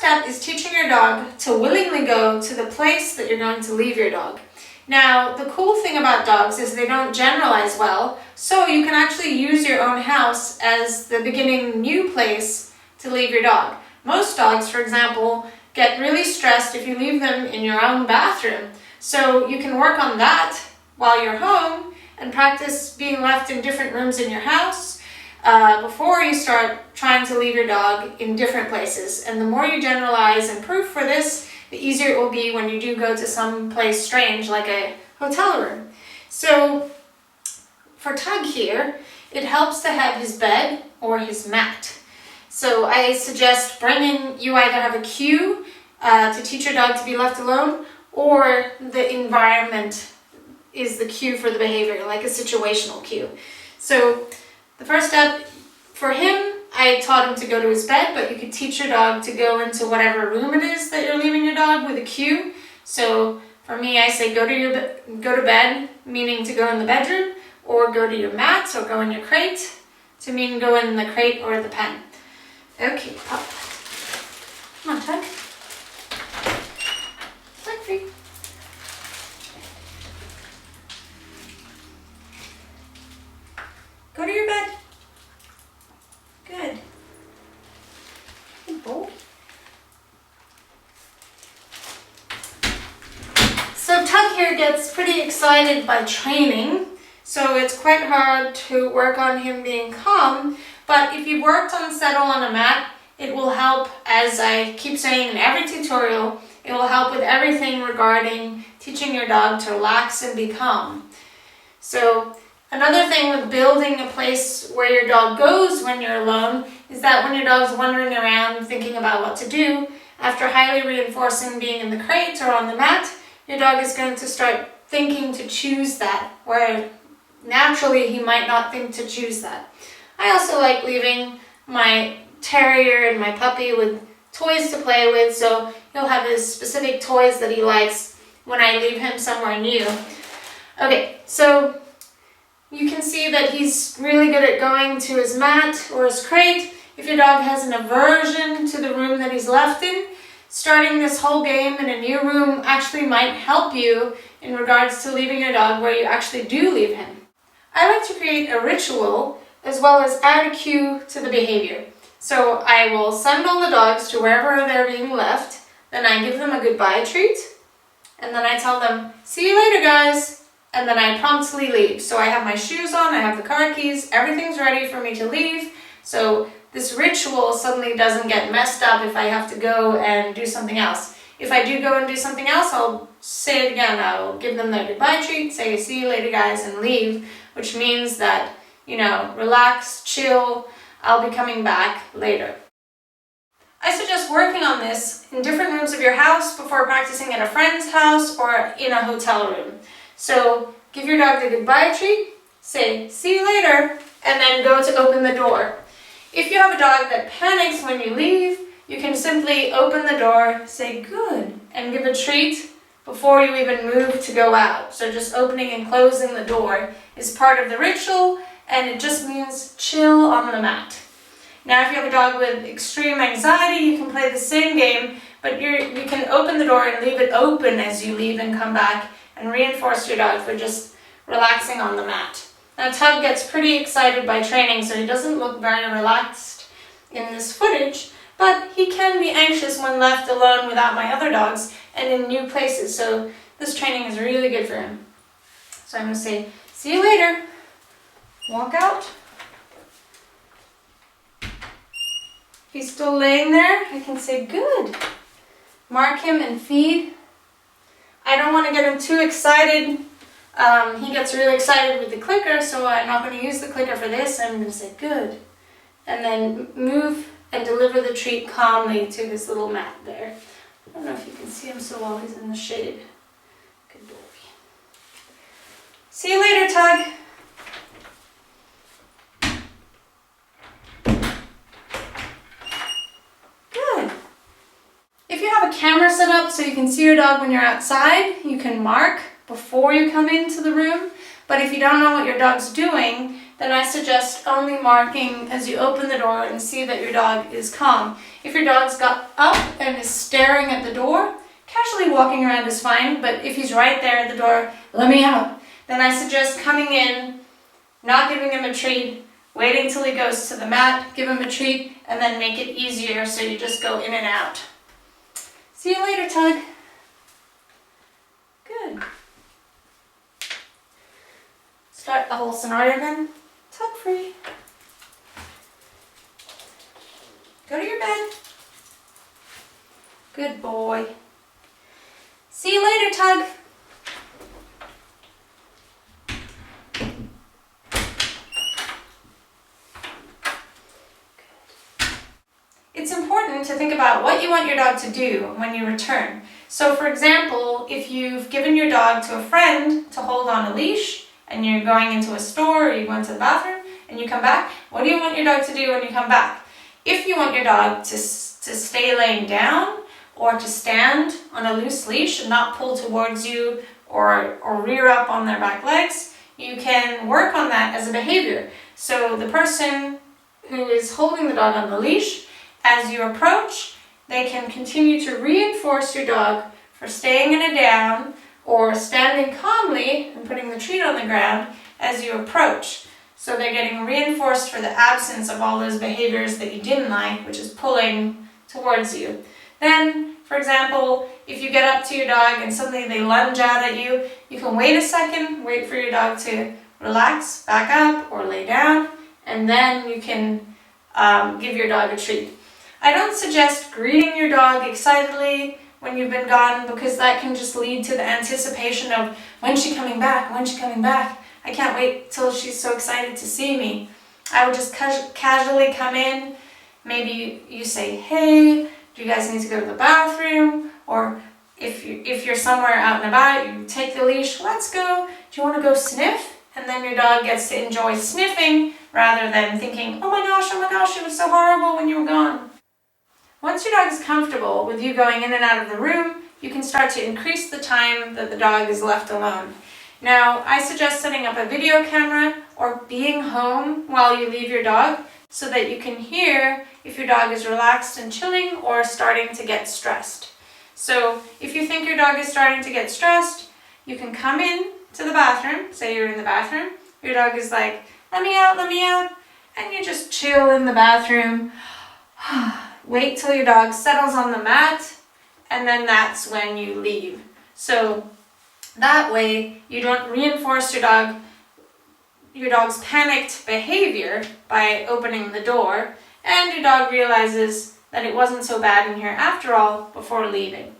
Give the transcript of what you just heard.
step is teaching your dog to willingly go to the place that you're going to leave your dog. Now, the cool thing about dogs is they don't generalize well, so you can actually use your own house as the beginning new place to leave your dog. Most dogs, for example, get really stressed if you leave them in your own bathroom. So you can work on that while you're home and practice being left in different rooms in your house before you start trying to leave your dog in different places. And the more you generalize and proof for this, the easier it will be when you do go to some place strange like a hotel room. So for Tug here, it helps to have his bed or his mat. So I suggest you either have a cue to teach your dog to be left alone, or the environment is the cue for the behavior, like a situational cue. So the first step for him, I taught him to go to his bed, but you could teach your dog to go into whatever room it is that you're leaving your dog with a cue. So for me, I say go to bed, meaning to go in the bedroom, or go to your mat, or go in your crate, to mean go in the crate or the pen. Okay, Pop. Come on, Tug. Tug free. Go to your bed. Good. Good boy. So Tug here gets pretty excited by training, so it's quite hard to work on him being calm, but if you worked on settle on a mat, it will help, as I keep saying in every tutorial, it will help with everything regarding teaching your dog to relax and be calm. So another thing with building a place where your dog goes when you're alone is that when your dog's wandering around thinking about what to do, after highly reinforcing being in the crate or on the mat, your dog is going to start thinking to choose that, where naturally he might not think to choose that. I also like leaving my terrier and my puppy with toys to play with, so he'll have his specific toys that he likes when I leave him somewhere new. Okay, so you can see that he's really good at going to his mat or his crate. If your dog has an aversion to the room that he's left in, starting this whole game in a new room actually might help you in regards to leaving your dog where you actually do leave him. I like to create a ritual as well as add a cue to the behavior. So I will send all the dogs to wherever they're being left, then I give them a goodbye treat, and then I tell them, see you later guys, and then I promptly leave. So I have my shoes on, I have the car keys, everything's ready for me to leave, so this ritual suddenly doesn't get messed up if I have to go and do something else. If I do go and do something else, I'll say it again. I'll give them their goodbye treat, say see you later guys, and leave, which means that, relax, chill, I'll be coming back later. I suggest working on this in different rooms of your house before practicing at a friend's house or in a hotel room. So give your dog the goodbye treat, say see you later, and then go to open the door. If you have a dog that panics when you leave, you can simply open the door, say good, and give a treat before you even move to go out. So just opening and closing the door is part of the ritual, and it just means chill on the mat. Now if you have a dog with extreme anxiety, you can play the same game, but you can open the door and leave it open as you leave and come back, and reinforce your dog for just relaxing on the mat. Now Tug gets pretty excited by training, so he doesn't look very relaxed in this footage, but he can be anxious when left alone without my other dogs and in new places, so this training is really good for him. So I'm going to say, see you later, walk out. If he's still laying there, I can say good. Mark him and feed. I don't want to get him too excited. He gets really excited with the clicker, so I'm not going to use the clicker for this. I'm going to say good. And then move and deliver the treat calmly to his little mat there. I don't know if you can see him so well, he's in the shade. Good boy. See you later, Tug. Good. If you have a camera set up so you can see your dog when you're outside, you can mark before you come into the room. But if you don't know what your dog's doing, then I suggest only marking as you open the door and see that your dog is calm. If your dog's got up and is staring at the door, casually walking around is fine, but if he's right there at the door, let me out, then I suggest coming in, not giving him a treat, waiting till he goes to the mat, give him a treat, and then make it easier so you just go in and out. See you later, Tug. Good. Start the whole scenario then. Tug free. Go to your bed. Good boy. See you later, Tug. It's important to think about what you want your dog to do when you return. So for example, if you've given your dog to a friend to hold on a leash and you're going into a store or you go into the bathroom and you come back, what do you want your dog to do when you come back? If you want your dog to stay laying down or to stand on a loose leash and not pull towards you or rear up on their back legs, you can work on that as a behavior. So the person who is holding the dog on the leash, as you approach, they can continue to reinforce your dog for staying in a down or standing calmly and putting the treat on the ground as you approach. So they're getting reinforced for the absence of all those behaviors that you didn't like, which is pulling towards you. Then, for example, if you get up to your dog and suddenly they lunge out at you, you can wait a second, wait for your dog to relax, back up, or lay down, and then you can give your dog a treat. I don't suggest greeting your dog excitedly when you've been gone, because that can just lead to the anticipation of, when's she coming back? When's she coming back? I can't wait till she's so excited to see me. I would just casually come in. Maybe you say, hey, do you guys need to go to the bathroom? Or if you're somewhere out and about, you take the leash, let's go. Do you want to go sniff? And then your dog gets to enjoy sniffing rather than thinking, oh my gosh, it was so horrible when you were gone. Once your dog is comfortable with you going in and out of the room, you can start to increase the time that the dog is left alone. Now, I suggest setting up a video camera or being home while you leave your dog so that you can hear if your dog is relaxed and chilling or starting to get stressed. So if you think your dog is starting to get stressed, you can come in to the bathroom, say you're in the bathroom, your dog is like, let me out, and you just chill in the bathroom. Wait till your dog settles on the mat, and then that's when you leave. So that way you don't reinforce your dog's panicked behavior by opening the door, and your dog realizes that it wasn't so bad in here after all before leaving.